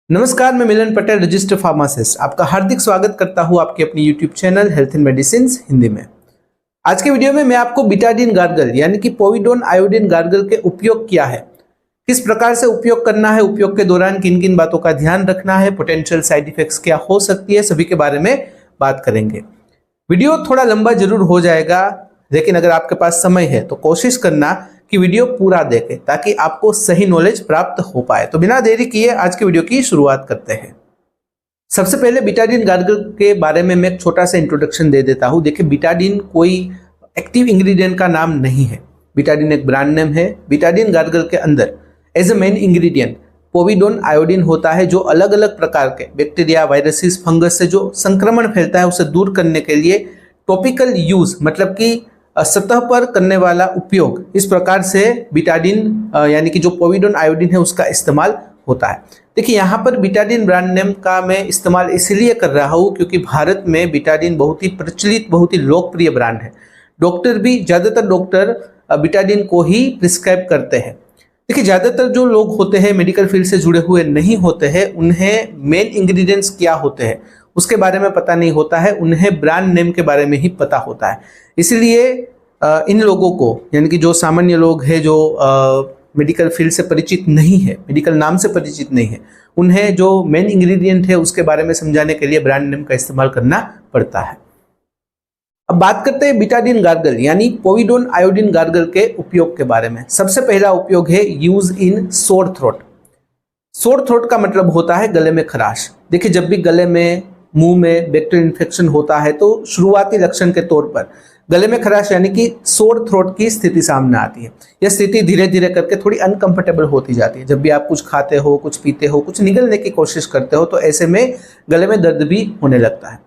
नमस्कार, मैं मिलन Patel, registered pharmacist, आपका हार्दिक स्वागत करता हूं आपके अपने YouTube channel health and medicine Hindi में। आज के वीडियो में मैं आपको बीटाडीन गार्गल यानी कि पोविडोन आयोडीन गार्गल के उपयोग क्या है, किस प्रकार से उपयोग करना है, उपयोग के दौरान किन किन बातों का ध्यान रखना है, पोटेंशियल साइड इफेक्ट्स क्या हो सकती है, सभी के बारे में बात करेंगे। वीडियो थोड़ा लंबा जरूर हो जाएगा, लेकिन अगर आपके पास समय है तो कोशिश करना कि वीडियो पूरा देखें ताकि आपको सही नॉलेज प्राप्त हो पाए। तो बिना देरी किए आज के वीडियो की शुरुआत करते हैं। सबसे पहले बीटाडीन गार्गल के बारे में मैं एक छोटा सा इंट्रोडक्शन दे देता हूं। देखिए, बीटाडीन कोई एक्टिव इंग्रेडिएंट का नाम नहीं है, बीटाडीन एक ब्रांड नेम है। बीटाडीन गार्गल के अंदर as a main ingredient povidone iodine होता है, जो अलग अलग प्रकार के बैक्टीरिया, वायरसेस, फंगस से जो संक्रमण फैलता है उसे दूर करने के लिए टॉपिकल यूज मतलब कि सतह पर करने वाला उपयोग, इस प्रकार से बीटाडीन यानी कि जो पोविडोन आयोडीन है उसका इस्तेमाल होता है। देखिए, यहाँ पर बीटाडीन ब्रांड नेम का मैं इस्तेमाल इसलिए कर रहा हूँ क्योंकि भारत में बीटाडीन बहुत ही प्रचलित, बहुत ही लोकप्रिय ब्रांड है। डॉक्टर भी, ज़्यादातर डॉक्टर बीटाडीन को ही प्रिस्क्राइब करते हैं। देखिए, ज़्यादातर जो लोग होते हैं मेडिकल फील्ड से जुड़े हुए नहीं होते हैं, उन्हें मेन इंग्रेडिएंट्स क्या होते हैं उसके बारे में पता नहीं होता है, उन्हें ब्रांड नेम के बारे में ही पता होता है। इसलिए इन लोगों को, यानी कि जो सामान्य लोग हैं, जो मेडिकल फील्ड से परिचित नहीं है, मेडिकल नाम से परिचित नहीं है, उन्हें जो मेन इंग्रेडिएंट है उसके बारे में समझाने के लिए ब्रांड नेम का इस्तेमाल करना पड़ता है। अब बात करते हैं बीटाडीन गार्गल यानी पोविडोन आयोडीन गार्गल के उपयोग के बारे में। सबसे पहला उपयोग है use in sore throat. Sore throat का मतलब होता है गले में खराश। देखिए, जब भी गले में, मुंह में बैक्टीरियल इन्फेक्शन होता है तो शुरुआती लक्षण के तौर पर गले में खराश यानी कि सोर थ्रोट की स्थिति सामने आती है। यह स्थिति धीरे धीरे करके थोड़ी अनकंफर्टेबल होती जाती है। जब भी आप कुछ खाते हो, कुछ पीते हो, कुछ निगलने की कोशिश करते हो तो ऐसे में गले में दर्द भी होने लगता है।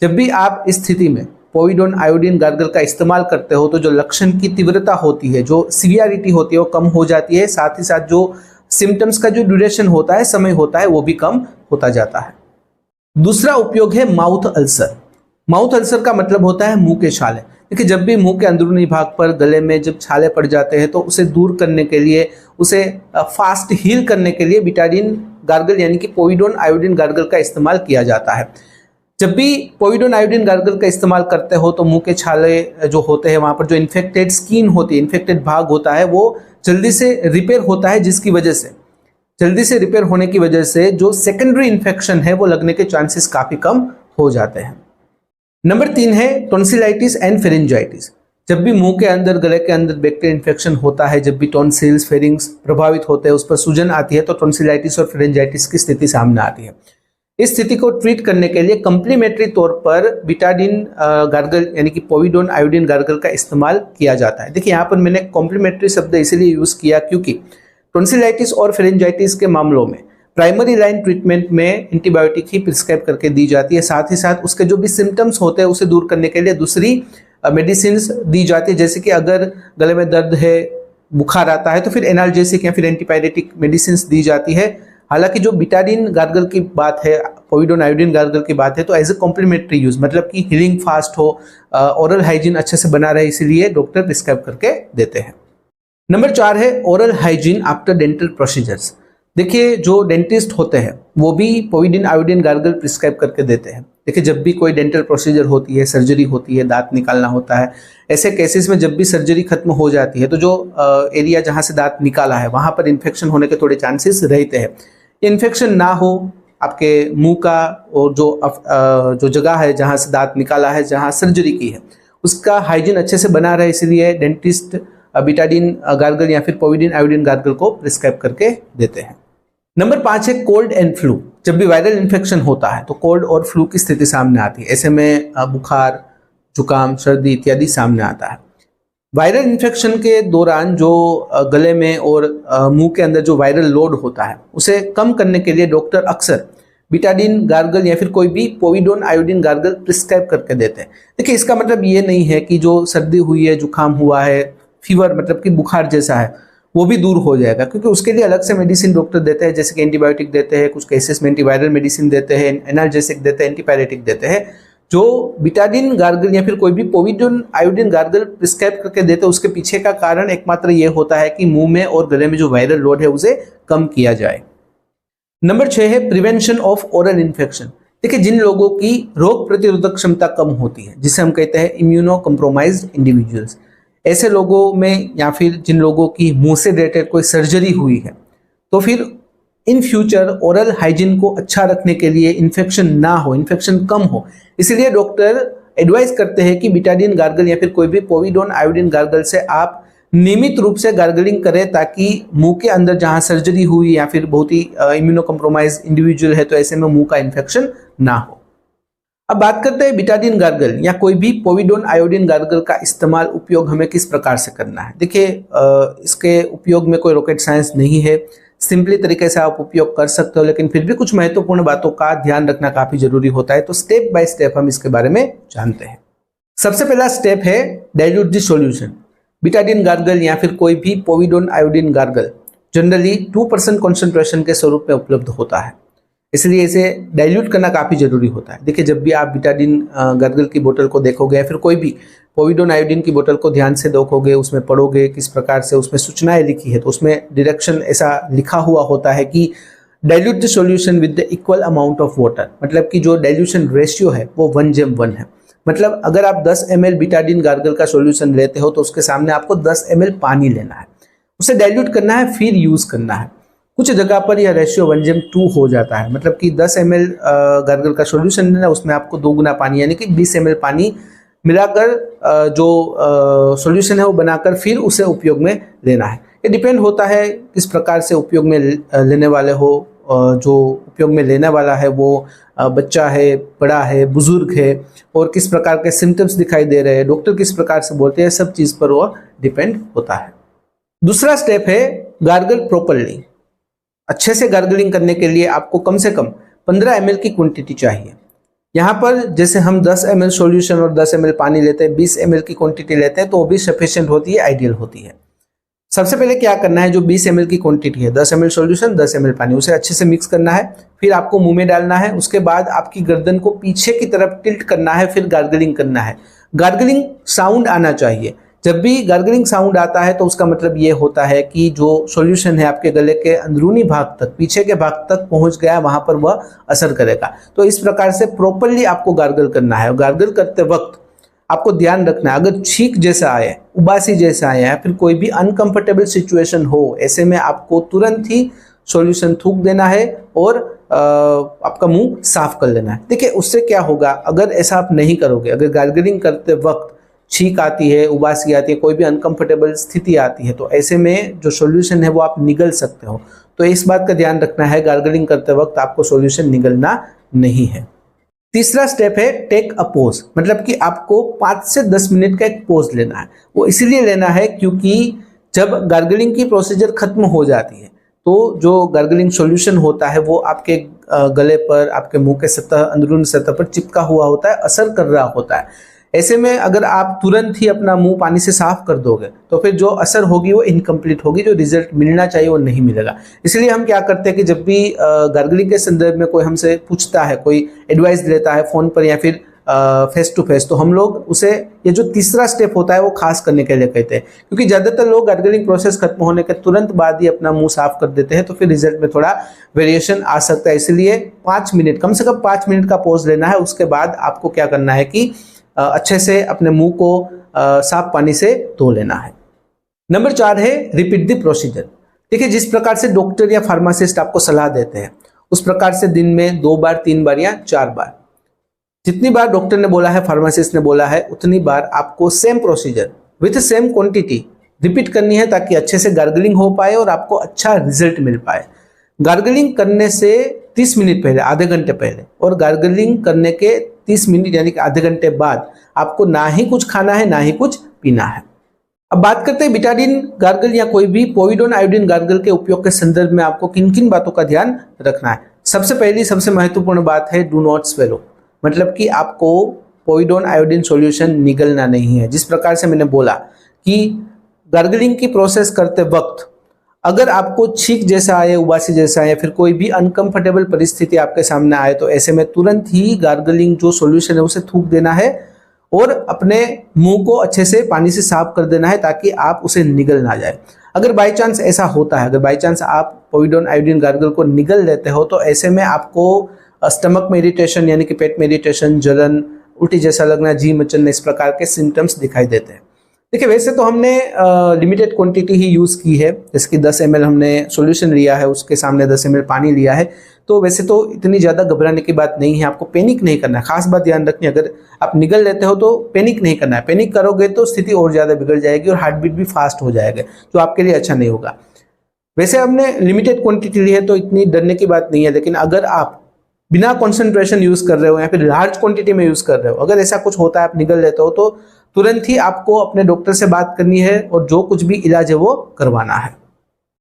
जब भी आप इस स्थिति में पोविडोन आयोडीन गार्गल का इस्तेमाल करते हो तो जो लक्षण की तीव्रता होती है, जो सीवियरिटी होती है, वो कम हो जाती है। साथ ही साथ जो सिम्टम्स का जो ड्यूरेशन होता है, समय होता है, वो भी कम होता जाता है। दूसरा उपयोग है माउथ अल्सर। माउथ अल्सर का मतलब होता है मुंह के छाले। देखिए, जब भी मुंह के अंदरूनी भाग पर, गले में जब छाले पड़ जाते हैं तो उसे दूर करने के लिए, उसे फास्ट हील करने के लिए बीटाडीन गार्गल यानी कि पोविडोन आयोडीन गार्गल का इस्तेमाल किया जाता है। जब भी पोविडोन आयोडीन गार्गल का इस्तेमाल करते हो तो मुंह के छाले जो होते हैं, वहाँ पर जो इन्फेक्टेड स्किन होती है, इन्फेक्टेड भाग होता है, वो जल्दी से रिपेयर होता है, जिसकी वजह से, जल्दी से रिपेयर होने की वजह से जो सेकेंडरी इन्फेक्शन है वो लगने के चांसेस काफ़ी कम हो जाते हैं। नंबर 3 है टॉन्सिलाइटिस एंड फेरिंजाइटिस। जब भी मुंह के अंदर, गले के अंदर बैक्टीरियल इन्फेक्शन होता है, जब भी टॉन्सिल्स, फेरिंग्स प्रभावित होते हैं, उस पर सूजन आती है तो टॉन्सिलाइटिस और फेरिंजाइटिस की स्थिति सामने आती है। इस स्थिति को ट्रीट करने के लिए कंप्लीमेंट्री तौर पर बीटाडीन गार्गल यानी कि पोविडोन आयोडीन गार्गल का इस्तेमाल किया जाता है। देखिए, यहाँ पर मैंने कॉम्प्लीमेंट्री शब्द इसलिए यूज किया क्योंकि टॉन्सिलाइटिस और फेरिंजाइटिस के मामलों में प्राइमरी लाइन ट्रीटमेंट में एंटीबायोटिक ही प्रिस्क्राइब करके दी जाती है। साथ ही साथ उसके जो भी सिम्टम्स होते हैं उसे दूर करने के लिए दूसरी मेडिसिन दी जाती है। जैसे कि अगर गले में दर्द है, बुखार आता है तो फिर एनाल्जेसिक या फिर एंटीपायरेटिक मेडिसिन दी जाती है। हालांकि जो बीटाडीन गार्गल की बात है, पोविडोन आयोडीन गार्गल की बात है, तो एज ए कॉम्प्लीमेंट्री यूज, मतलब कि हीलिंग फास्ट हो, ओरल हाइजीन अच्छे से बना रहे, इसीलिए डॉक्टर प्रिस्क्राइब करके देते हैं। नंबर 4 है oral hygiene after dental procedures. देखिए, जो डेंटिस्ट होते हैं वो भी पोविडोन आयोडीन गार्गल प्रिस्क्राइब करके देते हैं। देखिए, जब भी कोई डेंटल प्रोसीजर होती है, सर्जरी होती है, दांत निकालना होता है, ऐसे केसेस में जब भी सर्जरी खत्म हो जाती है तो जो एरिया जहाँ से दांत निकाला है वहाँ पर इन्फेक्शन होने के थोड़े चांसेस रहते हैं। इन्फेक्शन ना हो आपके मुंह का, और जो जगह है जहाँ से दांत निकाला है, जहाँ सर्जरी की है, उसका हाइजीन अच्छे से बना रहे, इसलिए डेंटिस्ट बीटाडीन गार्गल या फिर पोविडोन आयोडीन गार्गल को प्रिस्क्राइब करके देते हैं। नंबर 5 है कोल्ड एंड फ्लू। जब भी वायरल इन्फेक्शन होता है तो कोल्ड और फ्लू की स्थिति सामने आती है। ऐसे में बुखार, जुकाम, सर्दी इत्यादि सामने आता है। वायरल इन्फेक्शन के दौरान जो गले में और मुंह के अंदर जो वायरल लोड होता है उसे कम करने के लिए डॉक्टर अक्सर बीटाडीन गार्गल या फिर कोई भी पोविडोन आयोडीन गार्गल प्रिस्क्राइब करके देते हैं। देखिए, इसका मतलब ये नहीं है कि जो सर्दी हुई है, जुकाम हुआ है, फीवर मतलब कि बुखार जैसा है, वो भी दूर हो जाएगा, क्योंकि उसके लिए अलग से मेडिसिन डॉक्टर देते हैं। जैसे कि एंटीबायोटिक देते हैं, कुछ केसेस में एंटीवायरल मेडिसिन देते हैं, एनाल्जेसिक देते हैं, एंटीपायरेटिक देते हैं। जो बीटाडीन गार्गल या फिर कोई भी पोविडोन आयोडीन गार्गल प्रिस्क्राइब करके देते हैं, उसके पीछे का कारण एकमात्र ये होता है कि मुंह में और गले में जो वायरल लोड है उसे कम किया जाए। नंबर 6 है प्रिवेंशन ऑफ ओरल इन्फेक्शन। देखिए, जिन लोगों की रोग प्रतिरोधक क्षमता कम होती है, जिसे हम कहते हैं इम्यूनो कम्प्रोमाइज्ड इंडिविजुअल्स, ऐसे लोगों में या फिर जिन लोगों की मुंह से रिलेटेड कोई सर्जरी हुई है, तो फिर इन फ्यूचर ओरल हाइजीन को अच्छा रखने के लिए, इन्फेक्शन ना हो, इन्फेक्शन कम हो, इसलिए डॉक्टर एडवाइस करते हैं कि बिटाडीन गार्गल या फिर कोई भी पोविडोन आयोडीन गार्गल से आप नियमित रूप से गार्गलिंग करें, ताकि मुंह के अंदर जहां सर्जरी हुई या फिर बहुत ही इम्यूनो कम्प्रोमाइज इंडिविजुअल है, तो ऐसे में मुंह का इन्फेक्शन ना हो। अब बात करते हैं बिटाडीन गार्गल या कोई भी पोविडोन आयोडीन गार्गल का इस्तेमाल, उपयोग हमें किस प्रकार से करना है। देखिए, इसके उपयोग में कोई रॉकेट साइंस नहीं है, सिंपली तरीके से आप उपयोग कर सकते हो, लेकिन फिर भी कुछ महत्वपूर्ण बातों का ध्यान रखना काफी जरूरी होता है। तो स्टेप बाय स्टेप हम इसके बारे में जानते हैं। सबसे पहला स्टेप है dilute the solution. Betadine gargle या फिर कोई भी povidone iodine gargle generally 2% concentration के स्वरूप में उपलब्ध होता है, इसलिए इसे डाइल्यूट करना काफी जरूरी होता है। देखिए, जब भी आप बिटाडीन गार्गल की बोतल को देखोगे या फिर कोई भी पोविडोन आयोडीन की बोतल को ध्यान से देखोगे, उसमें पढ़ोगे किस प्रकार से उसमें सूचनाएं लिखी है, तो उसमें डायरेक्शन ऐसा लिखा हुआ होता है कि dilute the solution with the equal amount of water, मतलब कि जो डाइल्यूशन रेशियो है वो 1:1 है। मतलब अगर आप 10 ml बिटाडीन गार्गल का सॉल्यूशन लेते हो, तो उसके सामने आपको 10 ml पानी लेना है, उसे डाइल्यूट करना है, फिर यूज करना है। कुछ जगह पर यह रेशियो 1:2 हो जाता है, मतलब कि 10 ml गार्गल का सॉल्यूशन लेना, उसमें आपको 2 गुना पानी यानी कि 20 ml पानी मिलाकर जो सॉल्यूशन है वो बनाकर फिर उसे उपयोग में लेना है। ये डिपेंड होता है किस प्रकार से उपयोग में लेने वाले हो। जो उपयोग में लेने वाला है वो बच्चा है, बड़ा है, बुजुर्ग है, और किस प्रकार के सिम्टम्स दिखाई दे रहे हैं, डॉक्टर किस प्रकार से बोलते हैं, सब चीज पर वो डिपेंड होता है। दूसरा स्टेप है गार्गल प्रॉपर्ली। अच्छे से गार्गलिंग करने के लिए आपको कम से कम 15 ml की क्वांटिटी चाहिए। यहाँ पर जैसे हम 10 ml सॉल्यूशन और 10 ml पानी लेते हैं, 20 ml की क्वांटिटी लेते हैं, तो वो भी सफिशिएंट होती है, आइडियल होती है। सबसे पहले क्या करना है, जो 20 ml की क्वांटिटी है, 10 ml सॉल्यूशन 10 ml पानी, उसे अच्छे से मिक्स करना है, फिर आपको मुंह में डालना है। उसके बाद आपकी गर्दन को पीछे की तरफ टिल्ट करना है, फिर गार्गलिंग करना है। गार्गलिंग साउंड आना चाहिए। जब भी गार्गलिंग साउंड आता है तो उसका मतलब ये होता है कि जो सॉल्यूशन है आपके गले के अंदरूनी भाग तक, पीछे के भाग तक पहुंच गया, वहां पर वह असर करेगा। तो इस प्रकार से प्रॉपर्ली आपको गार्गल करना है। और गार्गल करते वक्त आपको ध्यान रखना है, अगर छींक जैसा आए, उबासी जैसा आया, फिर कोई भी अनकंफर्टेबल सिचुएशन हो, ऐसे में आपको तुरंत ही सॉल्यूशन थूक देना है और आपका मुंह साफ कर लेना है। देखिए, उससे क्या होगा, अगर ऐसा आप नहीं करोगे, अगर गार्गलिंग करते वक्त छींक आती है, उबासी आती है, कोई भी अनकंफर्टेबल स्थिति आती है, तो ऐसे में जो सॉल्यूशन है वो आप निगल सकते हो। तो इस बात का ध्यान रखना है, गार्गलिंग करते वक्त आपको सॉल्यूशन निगलना नहीं है। तीसरा स्टेप है टेक अ पोज, मतलब कि आपको 5 से 10 मिनट का एक पोज लेना है। वो इसलिए लेना है क्योंकि जब गार्गलिंग की प्रोसीजर खत्म हो जाती है, तो जो गार्गलिंग सॉल्यूशन होता है वो आपके गले पर, आपके मुंह के सतह, अंदरूनी सतह पर चिपका हुआ होता है, असर कर रहा होता है। ऐसे में अगर आप तुरंत ही अपना मुंह पानी से साफ कर दोगे, तो फिर जो असर होगी वो इनकम्प्लीट होगी, जो रिजल्ट मिलना चाहिए वो नहीं मिलेगा। इसलिए हम क्या करते हैं कि जब भी गार्गलिंग के संदर्भ में कोई हमसे पूछता है, कोई एडवाइस लेता है फोन पर या फिर फेस टू फेस, तो हम लोग उसे ये जो तीसरा स्टेप होता है वो खास करने के लिए कहते हैं, क्योंकि ज्यादातर लोग गार्गलिंग प्रोसेस खत्म होने के तुरंत बाद ही अपना मुंह साफ कर देते हैं, तो फिर रिजल्ट में थोड़ा वेरिएशन आ सकता है। इसलिए 5 मिनट, कम से कम 5 मिनट का पॉज लेना है। उसके बाद आपको क्या करना है कि अच्छे से अपने मुंह को साफ पानी से धो लेना है। नंबर 4 है रिपीट द प्रोसीजर। देखिए, जिस प्रकार से डॉक्टर या फार्मासिस्ट आपको सलाह देते हैं, उस प्रकार से दिन में 2 बार, 3 बार या 4 बार, जितनी बार डॉक्टर ने बोला है, फार्मासिस्ट ने बोला है, उतनी बार आपको same procedure with same quantity repeat करनी है, ताकि अच्छे से गार्गलिंग हो पाए और आपको अच्छा रिजल्ट मिल पाए। गार्गलिंग करने से 30 मिनट पहले, आधे घंटे पहले, और गार्गलिंग करने के 30 मिनट यानी कि आधे घंटे बाद आपको ना ही कुछ खाना है, ना ही कुछ पीना है। अब बात करते हैं बिटाडीन गार्गल या कोई भी पोविडोन आयोडीन गार्गल के उपयोग के संदर्भ में आपको किन किन बातों का ध्यान रखना है। सबसे पहली, सबसे महत्वपूर्ण बात है डू नॉट स्वेलो, मतलब कि आपको पोविडोन आयोडीन सॉल्यूशन निगलना नहीं है। जिस प्रकार से मैंने बोला कि गार्गलिंग की प्रोसेस करते वक्त अगर आपको छींक जैसा आए, उबासी जैसा आए, फिर कोई भी अनकंफर्टेबल परिस्थिति आपके सामने आए, तो ऐसे में तुरंत ही गार्गलिंग जो सॉल्यूशन है उसे थूक देना है और अपने मुंह को अच्छे से पानी से साफ कर देना है, ताकि आप उसे निगल ना जाए। अगर बाई चांस ऐसा होता है, अगर बाई चांस आप पोविडोन आयोडीन गार्गल को निगल लेते हो, तो ऐसे में आपको स्टमक में इरिटेशन यानी कि पेट में इरिटेशन, जलन, उल्टी जैसा लगना, जी मचलना, इस प्रकार के सिम्टम्स दिखाई देते हैं। देखिए वैसे तो हमने लिमिटेड क्वांटिटी ही यूज़ की है, जैसे कि 10 ml हमने सॉल्यूशन लिया है, उसके सामने 10 ml पानी लिया है, तो वैसे तो इतनी ज़्यादा घबराने की बात नहीं है, आपको पैनिक नहीं करना है। खास बात ध्यान रखनी, अगर आप निगल लेते हो तो पैनिक नहीं करना है। पैनिक करोगे तो स्थिति और ज़्यादा बिगड़ जाएगी और हार्ट बीट भी फास्ट हो जाएगा, जो आपके लिए अच्छा नहीं होगा। वैसे हमने लिमिटेड क्वांटिटी ली है तो इतनी डरने की बात नहीं है, लेकिन अगर आप बिना कॉन्सेंट्रेशन यूज़ कर रहे हो या फिर लार्ज क्वांटिटी में यूज़ कर रहे हो, अगर ऐसा कुछ होता है, आप निगल लेते हो, तो तुरंत ही आपको अपने डॉक्टर से बात करनी है और जो कुछ भी इलाज है वो करवाना है।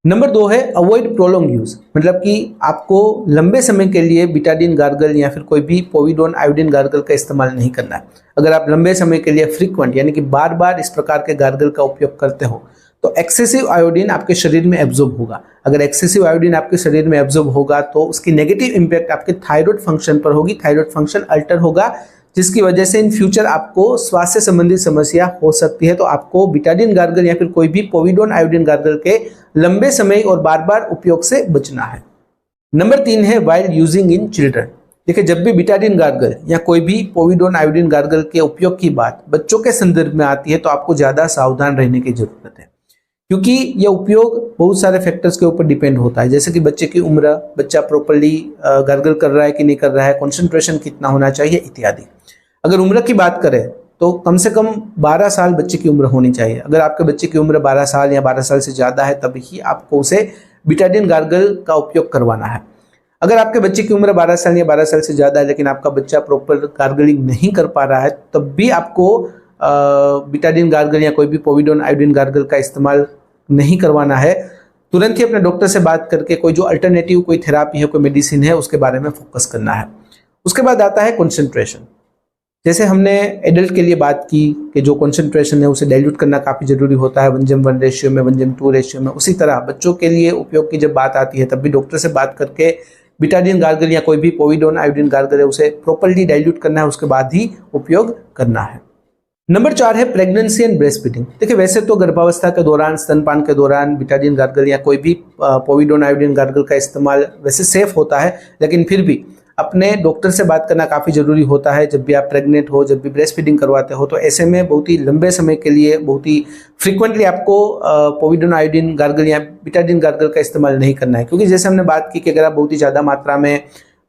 नंबर 2 है अवॉइड प्रोलॉन्ग यूज, मतलब कि आपको लंबे समय के लिए बिटाडीन गार्गल या फिर कोई भी पोविडोन आयोडीन गार्गल का इस्तेमाल नहीं करना है। अगर आप लंबे समय के लिए फ्रीक्वेंट यानी कि बार बार इस प्रकार के गार्गल का उपयोग करते हो, तो एक्सेसिव आयोडीन आपके शरीर में एब्जॉर्ब होगा। अगर एक्सेसिव आयोडीन आपके शरीर में एब्जॉर्ब होगा तो उसकी नेगेटिव इंपैक्ट आपके थायराइड फंक्शन पर होगी, थायराइड फंक्शन अल्टर होगा, जिसकी वजह से इन फ्यूचर आपको स्वास्थ्य संबंधी समस्या हो सकती है। तो आपको बिटाडीन गार्गल या फिर कोई भी पोविडोन आयोडीन गार्गल के लंबे समय और बार बार उपयोग से बचना है। नंबर 3 है वाइल यूजिंग इन चिल्ड्रन। देखिए जब भी बिटाडीन गार्गल या कोई भी पोविडोन आयोडीन गार्गल के उपयोग की बात बच्चों के संदर्भ में आती है, तो आपको ज्यादा सावधान रहने की जरूरत है, क्योंकि यह उपयोग बहुत सारे फैक्टर्स के ऊपर डिपेंड होता है, जैसे कि बच्चे की उम्र, बच्चा प्रॉपर्ली गार्गल कर रहा है कि नहीं कर रहा है, कंसंट्रेशन कितना होना चाहिए इत्यादि। अगर उम्र की बात करें तो कम से कम 12 साल बच्चे की उम्र होनी चाहिए। अगर आपके बच्चे की उम्र 12 साल या 12 साल से ज़्यादा है, तब ही आपको उसे बिटाडीन गार्गल का उपयोग करवाना है। अगर आपके बच्चे की उम्र 12 साल या 12 साल से ज़्यादा है लेकिन आपका बच्चा प्रॉपर गार्गलिंग नहीं कर पा रहा है, तब भी आपको बिटाडीन गार्गल या कोई भी पोविडोन आयोडीन गार्गल का इस्तेमाल नहीं करवाना है। तुरंत ही अपने डॉक्टर से बात करके कोई जो अल्टरनेटिव कोई थेरापी है, कोई मेडिसिन है, उसके बारे में फोकस करना है। उसके बाद आता है कंसंट्रेशन। जैसे हमने एडल्ट के लिए बात की कि जो कंसंट्रेशन है उसे डाइल्यूट करना काफ़ी ज़रूरी होता है 1:1 रेशियो में, 1:2 रेशियो में। उसी तरह बच्चों के लिए उपयोग की जब बात आती है, तब भी डॉक्टर से बात करके बिटाडीन गार्गल या कोई भी पोविडोन आयोडीन गार्गल है उसे प्रॉपर्ली डाइल्यूट करना है, उसके बाद ही उपयोग करना है। नंबर 4 है प्रेगनेंसी एंड ब्रेस्ट फीडिंग। देखिए वैसे तो गर्भावस्था के दौरान, स्तनपान के दौरान बिटाडीन गार्गल या कोई भी पोविडोन आयोडीन गार्गल का इस्तेमाल वैसे सेफ होता है, लेकिन फिर भी अपने डॉक्टर से बात करना काफ़ी ज़रूरी होता है। जब भी आप प्रेग्नेंट हो, जब भी ब्रेस्ट फीडिंग करवाते हो, तो ऐसे में बहुत ही लंबे समय के लिए, बहुत ही फ्रीक्वेंटली आपको पोविडोन आयोडीन गार्गल या बिटाडीन गार्गल का इस्तेमाल नहीं करना है, क्योंकि जैसे हमने बात की कि अगर आप बहुत ही ज़्यादा मात्रा में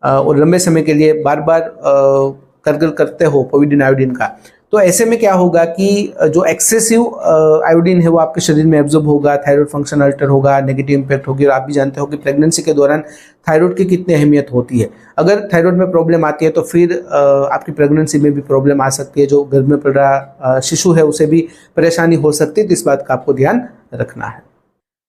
और लंबे समय के लिए बार बार गार्गल करते हो पोविडोन आयोडीन का, तो ऐसे में क्या होगा कि जो एक्सेसिव आयोडीन है वो आपके शरीर में एब्जॉर्ब होगा, थायराइड फंक्शन अल्टर होगा, नेगेटिव इंपैक्ट होगी। और आप भी जानते हो कि प्रेगनेंसी के दौरान थायराइड की कितनी अहमियत होती है। अगर थायराइड में प्रॉब्लम आती है तो फिर आपकी प्रेगनेंसी में भी प्रॉब्लम आ सकती है, जो गर्भ में पड़ रहा शिशु है उसे भी परेशानी हो सकती है, तो इस बात का आपको ध्यान रखना है।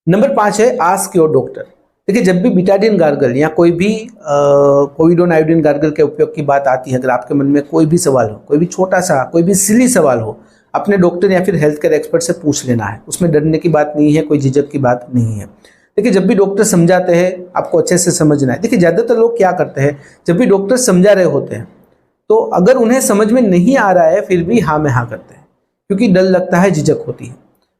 नंबर 5 है आस्क योर डॉक्टर। देखिए जब भी बिटाडीन गार्गल या कोई भी पोविडोन आयोडीन गार्गल के उपयोग की बात आती है, अगर आपके मन में कोई भी सवाल हो, कोई भी छोटा सा, कोई भी सिली सवाल हो, अपने डॉक्टर या फिर हेल्थ केयर एक्सपर्ट से पूछ लेना है। उसमें डरने की बात नहीं है, कोई झिझक की बात नहीं है। देखिए जब भी डॉक्टर समझाते हैं, आपको अच्छे से समझना है। देखिए ज़्यादातर लोग क्या करते हैं, जब भी डॉक्टर समझा रहे होते हैं तो अगर उन्हें समझ में नहीं आ रहा है फिर भी हाँ में हाँ करते हैं, क्योंकि डर लगता है, झिझक होती है।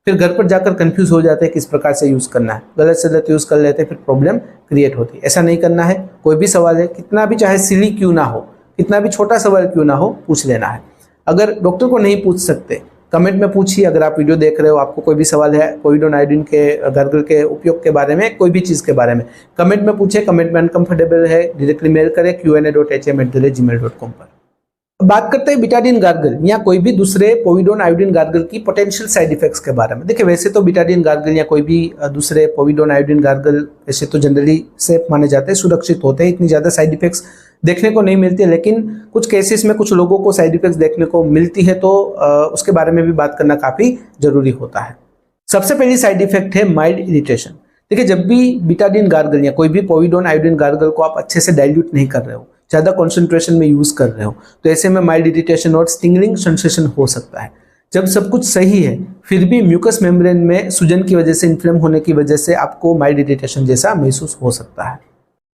फिर घर पर जाकर कंफ्यूज हो जाते हैं किस प्रकार से यूज़ करना है, गलत से गलत यूज़ कर लेते हैं, फिर प्रॉब्लम क्रिएट होती है। ऐसा नहीं करना है। कोई भी सवाल है, कितना भी चाहे सिली क्यों ना हो, कितना भी छोटा सवाल क्यों ना हो, पूछ लेना है। अगर डॉक्टर को नहीं पूछ सकते, कमेंट में पूछिए। अगर आप वीडियो देख रहे हो, आपको कोई भी सवाल है पोविडोन आयोडीन के गार्गल के उपयोग के बारे में, कोई भी चीज़ के बारे में, कमेंट में पूछे। कमेंट में अनकंफर्टेबल है डायरेक्टली मेल करें qna.hm@gmail.com पर। बात करते हैं बिटाडीन गार्गल या कोई भी दूसरे पोविडोन आयोडीन गार्गल की पोटेंशियल साइड इफेक्ट्स के बारे में। देखिए वैसे तो बिटाडीन गार्गल या कोई भी दूसरे पोविडोन आयोडीन गार्गल ऐसे तो जनरली सेफ माने जाते हैं, सुरक्षित होते हैं, इतनी ज़्यादा साइड इफेक्ट्स देखने को नहीं मिलती है। लेकिन कुछ केसेस में कुछ लोगों को साइड इफेक्ट्स देखने को मिलती है, तो उसके बारे में भी बात करना काफ़ी जरूरी होता है। सबसे पहली साइड इफेक्ट है माइल्ड इरिटेशन। देखिए जब भी बिटाडीन गार्गल या कोई भी पोविडोन आयोडीन गार्गल को आप अच्छे से डाइल्यूट नहीं कर रहे हो, ज़्यादा कॉन्सेंट्रेशन में यूज़ कर रहे हो, तो ऐसे में माइल्ड इरिटेशन और स्टिंगलिंग सेंसेशन हो सकता है। जब सब कुछ सही है फिर भी म्यूकस मेम्ब्रेन में सूजन की वजह से, इन्फ्लेम होने की वजह से आपको माइल्ड इरिटेशन जैसा महसूस हो सकता है।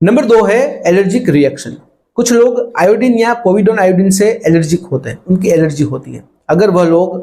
नंबर 2 है एलर्जिक रिएक्शन। कुछ लोग आयोडीन या पोविडोन आयोडीन से एलर्जिक होते हैं, उनकी एलर्जी होती है। अगर वह लोग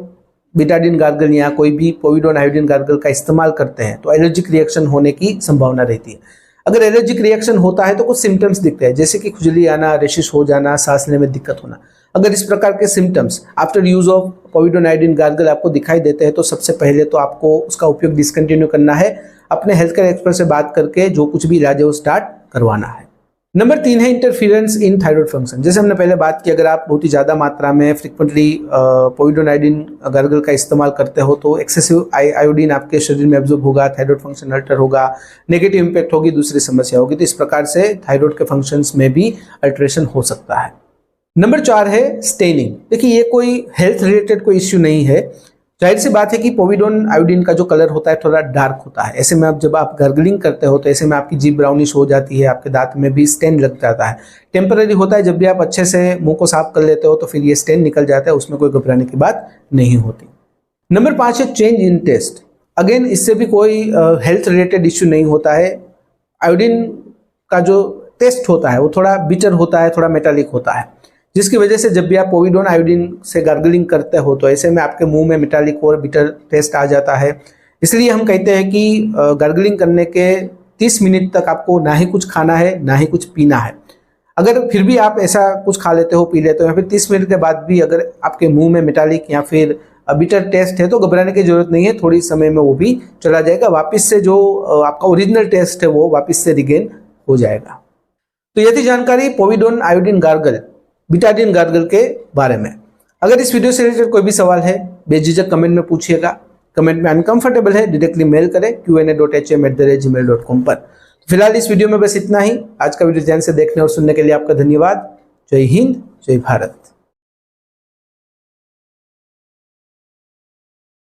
बीटाडिन गार्गल या कोई भी पोविडोन आयोडीन गार्गल का इस्तेमाल करते हैं तो एलर्जिक रिएक्शन होने की संभावना रहती है। अगर एलर्जिक रिएक्शन होता है तो कुछ सिम्टम्स दिखते हैं, जैसे कि खुजली आना, रेशिश हो जाना, सांस लेने में दिक्कत होना। अगर इस प्रकार के symptoms after use of povidone iodine gargle आपको दिखाई देते हैं तो सबसे पहले तो आपको उसका उपयोग डिसकंटिन्यू करना है, अपने हेल्थ केयर एक्सपर्ट से बात करके जो कुछ भी इलाज है वो स्टार्ट करवाना है। नंबर 3 है इंटरफियरेंस इन थायराइड फंक्शन। जैसे हमने पहले बात की, अगर आप बहुत ही ज़्यादा मात्रा में फ्रिक्वेंटली पोविडोन आयोडीन गार्गल का इस्तेमाल करते हो तो एक्सेसिव आयोडीन आपके शरीर में एब्जॉर्ब होगा, थायराइड फंक्शन अल्टर होगा, नेगेटिव इंपैक्ट होगी, दूसरी समस्या होगी। तो इस प्रकार से थायराइड के फंक्शंस में भी अल्टरेशन हो सकता है। नंबर 4 है स्टेनिंग। देखिए, ये कोई हेल्थ रिलेटेड कोई इश्यू नहीं है। जाहिर सी बात है कि पोविडोन आयोडीन का जो कलर होता है थोड़ा डार्क होता है। ऐसे में अब जब आप गार्गलिंग करते हो तो ऐसे में आपकी जीभ ब्राउनिश हो जाती है, आपके दांत में भी स्टेन लग जाता है। टेम्पररी होता है, जब भी आप अच्छे से मुंह को साफ कर लेते हो तो फिर ये स्टेन निकल जाता है, उसमें कोई घबराने की बात नहीं होती। नंबर 5 है चेंज इन टेस्ट। अगेन, इससे भी कोई हेल्थ रिलेटेड इश्यू नहीं होता है। आयोडीन का जो टेस्ट होता है वो थोड़ा बिटर होता है, थोड़ा मेटालिक होता है, जिसकी वजह से जब भी आप पोविडोन आयोडीन से गार्गलिंग करते हो तो ऐसे में आपके मुंह में मेटालिक और बिटर टेस्ट आ जाता है। इसलिए हम कहते हैं कि गार्गलिंग करने के 30 मिनट तक आपको ना ही कुछ खाना है ना ही कुछ पीना है। अगर फिर भी आप ऐसा कुछ खा लेते हो, पी लेते हो या फिर 30 मिनट के बाद भी अगर आपके मुंह में मेटालिक या फिर बिटर टेस्ट है तो घबराने की जरूरत नहीं है, थोड़ी समय में वो भी चला जाएगा। वापस से जो आपका ओरिजिनल टेस्ट है वो वापस से रिगेन हो जाएगा। तो ये थी जानकारी povidone iodine gargle, Betadine gargle के बारे में। अगर इस वीडियो से रिलेटेड कोई भी सवाल है बेझिझक कमेंट में पूछिएगा। कमेंट में अनकंफर्टेबल है डायरेक्टली मेल करें qa.hm@gmail.com पर। फिलहाल इस वीडियो में बस इतना ही। आज का वीडियो ध्यान से देखने और सुनने के लिए आपका धन्यवाद। जय हिंद, जय भारत।